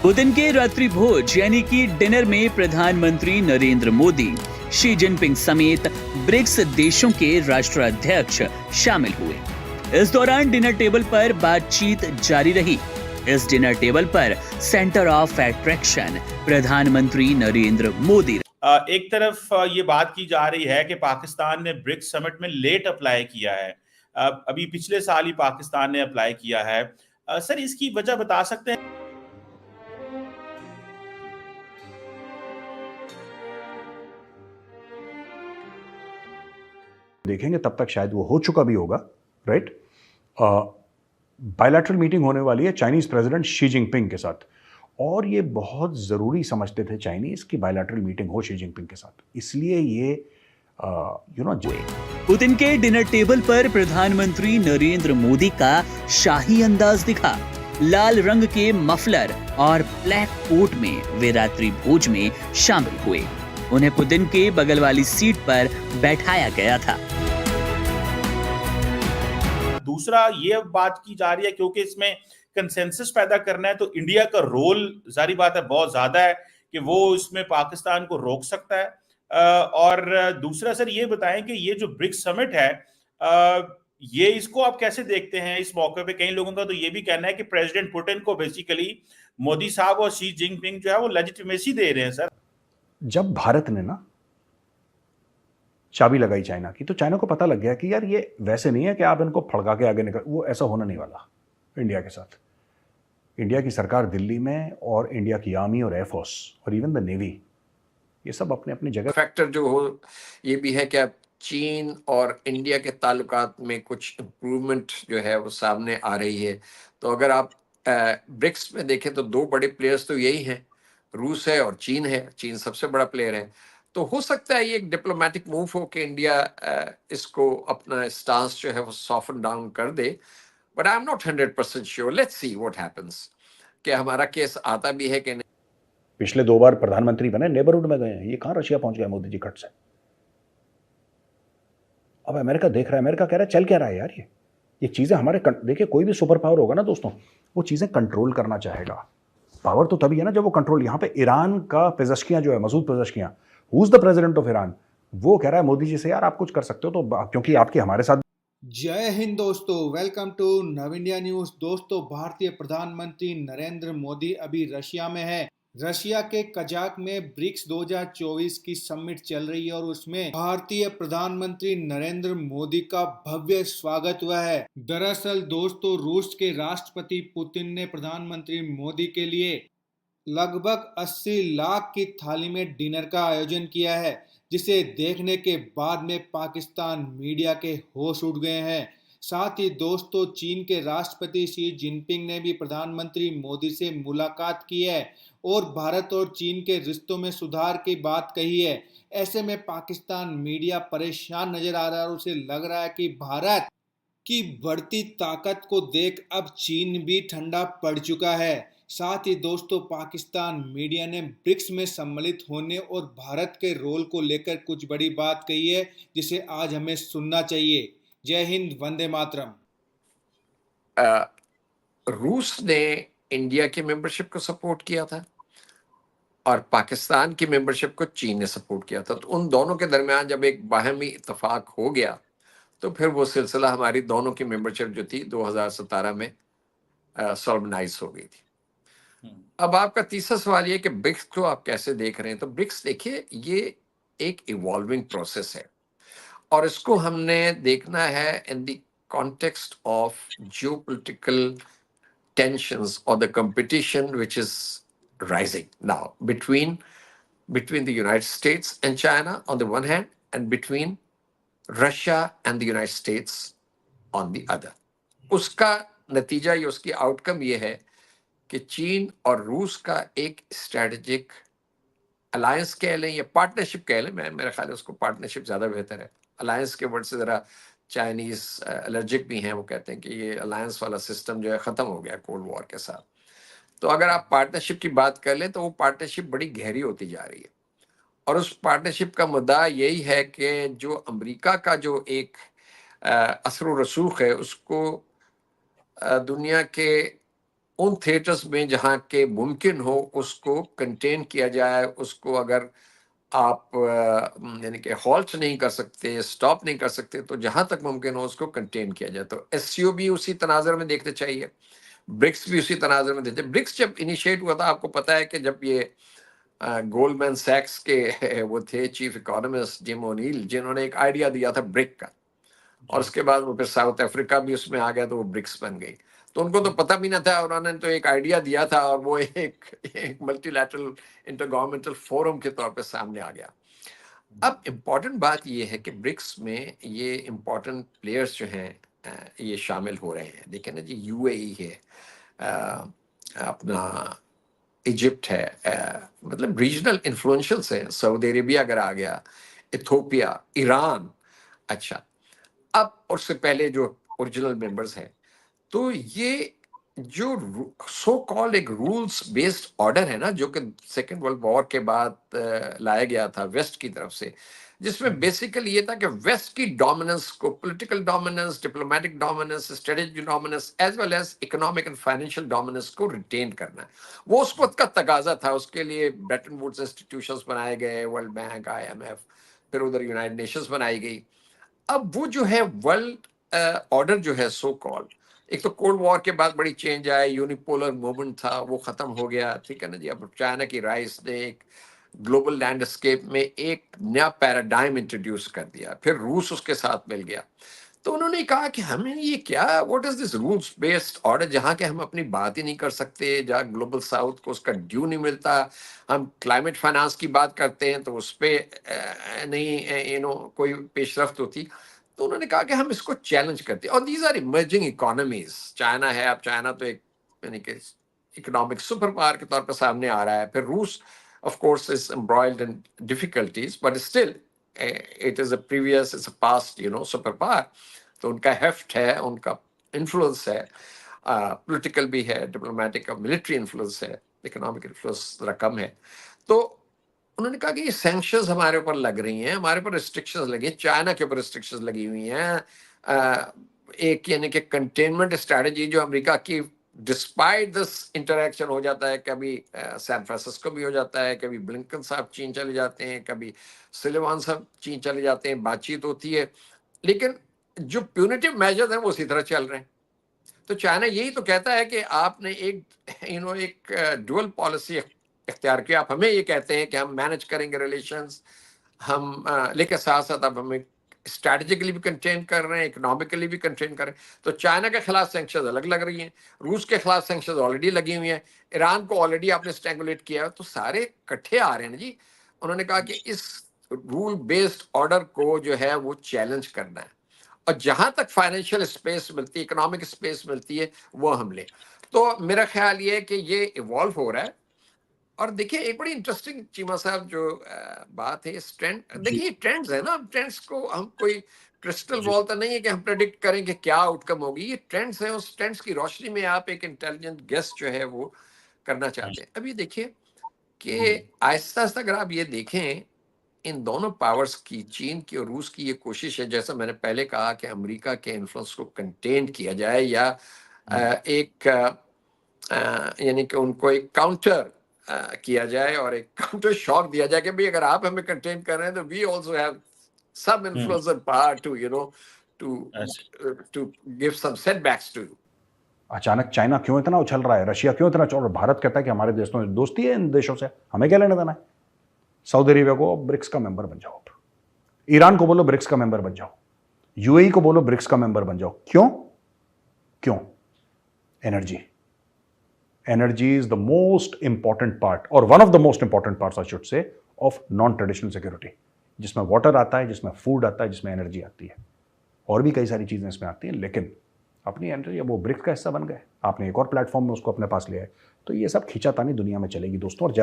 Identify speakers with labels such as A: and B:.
A: Putin के रात्रि भोज यानी कि डिनर में प्रधानमंत्री नरेंद्र मोदी, शी जिनपिंग समेत ब्रिक्स देशों के राष्ट्राध्यक्ष शामिल हुए। इस दौरान डिनर टेबल पर बातचीत जारी रही। इस डिनर टेबल पर सेंटर ऑफ अट्रैक्शन प्रधानमंत्री नरेंद्र मोदी।
B: एक तरफ ये बात की जा रही है कि पाकिस्तान ने ब्रिक्स समिट में लेट अप्लाई किया है। अभी पिछले साल ही पाकिस्तान ने अप्लाई किया है। सर, इसकी वजह बता सकते हैं?
C: देखेंगे तब तक शायद वो हो चुका भी होगा, राइट। बायलैटरल मीटिंग होने वाली है चाइनीज प्रेसिडेंट शी जिनपिंग के साथ, और ये बहुत ज़रूरी समझते थे चाइनीज की बायलैटरल मीटिंग हो शी जिनपिंग के साथ, इसलिए ये
A: पुतिन के डिनर टेबल पर प्रधानमंत्री नरेंद्र मोदी का शाही अंदाज दिखा। लाल रंग के मफलर और ब्लैक कोट में वे रात्रि भोज में शामिल हुए। उन्हें पुतिन के बगल वाली सीट पर बैठाया गया था।
B: दूसरा ये बात की जा रही है, क्योंकि इसमें कंसेंसस पैदा करना है, तो इंडिया का रोल जारी बात है बहुत ज्यादा है कि वो इसमें पाकिस्तान को रोक सकता है। और दूसरा सर ये बताएं कि ये जो ब्रिक्स समिट है, ये इसको आप कैसे देखते हैं? इस मौके पे कई लोगों का तो ये भी कहना है कि प्रेसिडेंट पुतिन को बेसिकली मोदी साहब और शी जिनपिंग जो है वो लेजिटिमेसी दे रहे हैं। सर, जब
C: भारत ने ना चाबी लगाई चाइना की, तो चाइना को पता लग गया कि यार ये वैसे नहीं है कि आप इनको फड़का के आगे निकल, वो ऐसा होना नहीं वाला इंडिया के साथ। इंडिया की सरकार दिल्ली में, और इंडिया की आर्मी और एयरफोर्स और इवन द नेवी, ये सब अपने अपनी जगह।
D: फैक्टर जो हो ये भी है कि अब चीन और इंडिया के ताल्लुकात में कुछ इम्प्रूवमेंट जो है वो सामने आ रही है। तो अगर आप ब्रिक्स में देखें तो दो बड़े प्लेयर्स तो यही हैं, रूस है और चीन है। चीन सबसे बड़ा प्लेयर है, तो हो सकता है ये एक डिप्लोमेटिक मूव हो कि इंडिया इसको अपना स्टांस जो है वो सॉफ्टन डाउन कर दे। But I am not 100% sure. Let's see what happens कि हमारा केस आता भी है कि नहीं।
C: पिछले 2 बार प्रधानमंत्री बने, नेबरहुड में गए हैं, ये कहां रशिया पहुंच गया मोदी जी खट से। अब अमेरिका देख रहा है, अमेरिका कह रहा है चल क्या रहा है यार, ये चीजें हमारे देखिए, कोई भी सुपर पावर होगा ना दोस्तों, वो चीजें कंट्रोल करना चाहेगा। पावर तो तभी है ना जब वो कंट्रोल। यहां पे ईरान का पेजश्कियां जो है, Masoud Pezeshkian, who is the president of Iran, वो कह रहा है मोदी जी से यार आप कुछ कर सकते हो तो, क्योंकि आपकी हमारे साथ।
E: जय हिंद दोस्तों, वेलकम टू नव इंडिया न्यूज। दोस्तों, भारतीय प्रधानमंत्री नरेंद्र मोदी अभी रशिया में है। रशिया के कजाक में ब्रिक्स 2024 की समिट चल रही है और उसमें भारतीय प्रधानमंत्री नरेंद्र मोदी का भव्य स्वागत हुआ है। दरअसल दोस्तों, रूस के राष्ट्रपति पुतिन ने प्रधानमंत्री मोदी के लिए लगभग 80 लाख की थाली में डिनर का आयोजन किया है, जिसे देखने के बाद में पाकिस्तान मीडिया के होश उड़ गए हैं। साथ ही दोस्तों, चीन के राष्ट्रपति शी जिनपिंग ने भी प्रधानमंत्री मोदी से मुलाकात की है और भारत और चीन के रिश्तों में सुधार की बात कही है। ऐसे में पाकिस्तान मीडिया परेशान नजर आ रहा है और उसे लग रहा है कि भारत की बढ़ती ताकत को देख अब चीन भी ठंडा पड़ चुका है। साथ ही दोस्तों, पाकिस्तान मीडिया ने ब्रिक्स में सम्मिलित होने और भारत के रोल को लेकर कुछ बड़ी बात कही है, जिसे आज हमें सुनना चाहिए। जय हिंद, वंदे मातरम।
D: रूस ने इंडिया की मेंबरशिप को सपोर्ट किया था और पाकिस्तान की मेंबरशिप को चीन ने सपोर्ट किया था। तो उन दोनों के दरमियान जब एक बाहमी इत्तेफाक हो गया तो फिर वो सिलसिला हमारी दोनों की मेंबरशिप जो थी 2017 में सॉल्वनाइज हो गई थी। अब आपका तीसरा सवाल ये कि ब्रिक्स को आप कैसे देख रहे हैं? तो ब्रिक्स देखिए, ये एक इवॉल्विंग प्रोसेस है और इसको हमने देखना है in the context of geopolitical tensions or the competition which is rising now between the United States and China on the one hand, and between Russia and the United States on the other. उसका नतीजा या उसकी outcome ये है कि चीन और रूस का एक स्ट्रेटेजिक अलायंस कह लें या पार्टनरशिप कह लें, मेरा ख्याल है उसको पार्टनरशिप ज़्यादा बेहतर है। अलायंस के वर्ड से ज़रा चाइनीज एलर्जिक भी हैं, वो कहते हैं कि ये अलायंस वाला सिस्टम जो है ख़त्म हो गया कोल्ड वॉर के साथ। तो अगर आप पार्टनरशिप की बात कर लें तो वो पार्टनरशिप बड़ी गहरी होती जा रही है और उस पार्टनरशिप का मुद्दा यही है कि जो अमेरिका का जो एक असर व रसूख है उसको दुनिया के उन थिएटर्स में जहां के मुमकिन हो उसको कंटेन किया जाए, उसको अगर आप यानी कि हॉल्ट नहीं कर सकते, स्टॉप नहीं कर सकते, तो जहां तक मुमकिन हो उसको कंटेन किया जाए। तो एससीओ भी उसी तनाजर में देखते चाहिए, ब्रिक्स भी उसी तनाजर में देखते। ब्रिक्स जब इनिशिएट हुआ था, आपको पता है कि जब ये गोल्डमैन सैक्स के वो थे चीफ इकोनॉमिस्ट जिम ओनील, जिन्होंने एक आइडिया दिया था ब्रिक का, और उसके बाद वो फिर साउथ अफ्रीका भी उसमें आ गया तो वो ब्रिक्स बन गई। तो उनको तो पता भी ना था, उन्होंने तो एक आइडिया दिया था और वो एक मल्टीलैटरल इंटरगवर्नमेंटल फोरम के तौर पे सामने आ गया। अब इम्पॉर्टेंट बात ये है कि ब्रिक्स में ये इम्पॉर्टेंट प्लेयर्स जो हैं ये शामिल हो रहे हैं। देखिए ना जी, यूएई है, अपना इजिप्ट है, मतलब रीजनल इन्फ्लुएंशियल्स है, सऊदी अरेबिया अगर आ गया, इथोपिया, ईरान। अच्छा, अब और से पहले जो ओरिजिनल मेंबर्स हैं, तो ये जो सो कॉल्ड एक रूल्स बेस्ड ऑर्डर है ना, जो कि सेकेंड वर्ल्ड वॉर के बाद लाया गया था वेस्ट की तरफ से, जिसमें बेसिकली ये था कि वेस्ट की डोमिनेंस को, political dominance, diplomatic dominance, strategic dominance, as well as economic and financial dominance को रिटेन करना है। वो उस वक्त का तकाजा था। उसके लिए ब्रेटन वुड्स इंस्टीट्यूशंस बनाए गए, वर्ल्ड बैंक, आईएमएफ, फिर उधर यूनाइटेड नेशंस बनाई गई। अब वो जो है वर्ल्ड ऑर्डर जो है सो कॉल्ड, एक तो कोल्ड वॉर के बाद बड़ी चेंज आया, यूनिपोलर मूवमेंट था, वो खत्म हो गया, ठीक है ना जी। अब चाइना की राइस ने एक ग्लोबल लैंडस्केप में एक नया पैराडाइम इंट्रोड्यूस कर दिया, फिर रूस उसके साथ मिल गया। तो उन्होंने कहा कि हमें ये क्या, what is this rules based order, जहाँ के हम अपनी बात ही नहीं कर सकते, जहाँ ग्लोबल साउथ को उसका ड्यू नहीं मिलता। हम क्लाइमेट फाइनेंस की बात करते हैं तो उस पर नहीं कोई पेशरफ्त होती। तो उन्होंने कहा कि हम इसको चैलेंज करते हैं। और these are emerging economies, China है, अब चाइना तो एक यानी कि इकोनॉमिक सुपर पावर के तौर पर सामने आ रहा है। फिर रूस of course is embroiled in difficulties, but still it is a previous, it's a past, superpower. तो उनका हेफ्ट है, उनका इन्फ्लुएंस है, पॉलिटिकल भी है, डिप्लोमेटिक और मिलिट्री इन्फ्लुएंस है, इकोनॉमिक इन्फ्लुएंस जरा कम है। तो उन्होंने कहा कि ये सैंक्शंस हमारे ऊपर लग रही हैं, हमारे ऊपर रिस्ट्रिक्शंस लगी हैं, चाइना के ऊपर रिस्ट्रिक्शंस लगी हुई हैं। एक यानी कि कंटेनमेंट स्ट्रैटेजी जो अमेरिका की, डिस्पाइट दिस इंटरेक्शन हो जाता है, कभी सैन फ्रांसिस्को भी हो जाता है, कभी ब्लिंकन साहब चीन चले जाते हैं, कभी सुलेमान साहब चीन चले जाते हैं, बातचीत होती है, लेकिन जो प्यूनिटिव मेजर्स हैं वो उसी तरह चल रहे हैं। तो चाइना यही तो कहता है कि आपने एक डुअल पॉलिसी इख्तियार किया। आप हमें ये कहते हैं कि हम मैनेज करेंगे रिलेशंस, हम लेकिन साथ साथ आप हमें स्ट्रैटेजिकली भी कंटेन कर रहे हैं, इकोनॉमिकली भी कंटेन कर रहे हैं। तो चाइना के खिलाफ सैंक्शंस अलग लग रही हैं, रूस के खिलाफ सैंक्शंस ऑलरेडी लगी हुई हैं, ईरान को ऑलरेडी आपने स्ट्रैंगुलेट किया है, तो सारे इकट्ठे आ रहे हैं जी। उन्होंने कहा कि इस रूल बेस्ड ऑर्डर को जो है वो चैलेंज करना है, और जहां तक फाइनेंशियल स्पेस मिलती है, इकोनॉमिक स्पेस मिलती है, वो हम ले। तो मेरा ख्याल ये है कि ये इवॉल्व हो रहा है। और देखिए एक बड़ी इंटरेस्टिंग चीमा साहब जो बात है, इस ट्रेंड, देखिए ट्रेंड्स है ना, ट्रेंड्स को हम कोई क्रिस्टल बॉल तो नहीं है कि हम प्रेडिक्ट करें कि क्या आउटकम होगी। ये ट्रेंड्स है, उस ट्रेंड्स की रोशनी में आप एक इंटेलिजेंट गेस जो है वो करना चाहते हैं। अब ये देखिए कि आहिस्ता आहिस्ता अगर आप ये देखें, इन दोनों पावर्स की, चीन की और रूस की, ये कोशिश है, जैसा मैंने पहले कहा, कि अमेरिका के इन्फ्लुएंस को कंटेन किया जाए, या एक यानी कि उनको एक काउंटर किया जाए और एक काउंटर शॉक दिया जाए कि भाई अगर आप हमें कंटेन कर रहे हैं तो we also have some influence and power to give some setbacks to you.
C: अचानक चाइना क्यों इतना उछल रहा है, रशिया क्यों इतना चल रहा है? भारत कहता है कि हमारे देशों में दोस्ती है इन देशों से, हमें क्या लेना देना है। सऊदी अरेबिया को ब्रिक्स का मेंबर बन जाओ, ईरान को बोलो ब्रिक्स का मेंबर बन जाओ, यूएई को बोलो ब्रिक्स का मेंबर बन जाओ। क्यों? क्यों? Energy is the most important part, और one of the most important parts I should say, of non traditional security, जिसमें वाटर आता है, जिसमें फूड आता है, जिसमें एनर्जी आती है, और भी कई सारी चीजें इसमें आती हैं। लेकिन अपनी एनर्जी, अब वो ब्रिक्स का हिस्सा बन गए, आपने एक और प्लेटफॉर्म में उसको अपने पास लिया है, तो ये सब खींचातानी दुनिया में चलेगी दोस्तों। और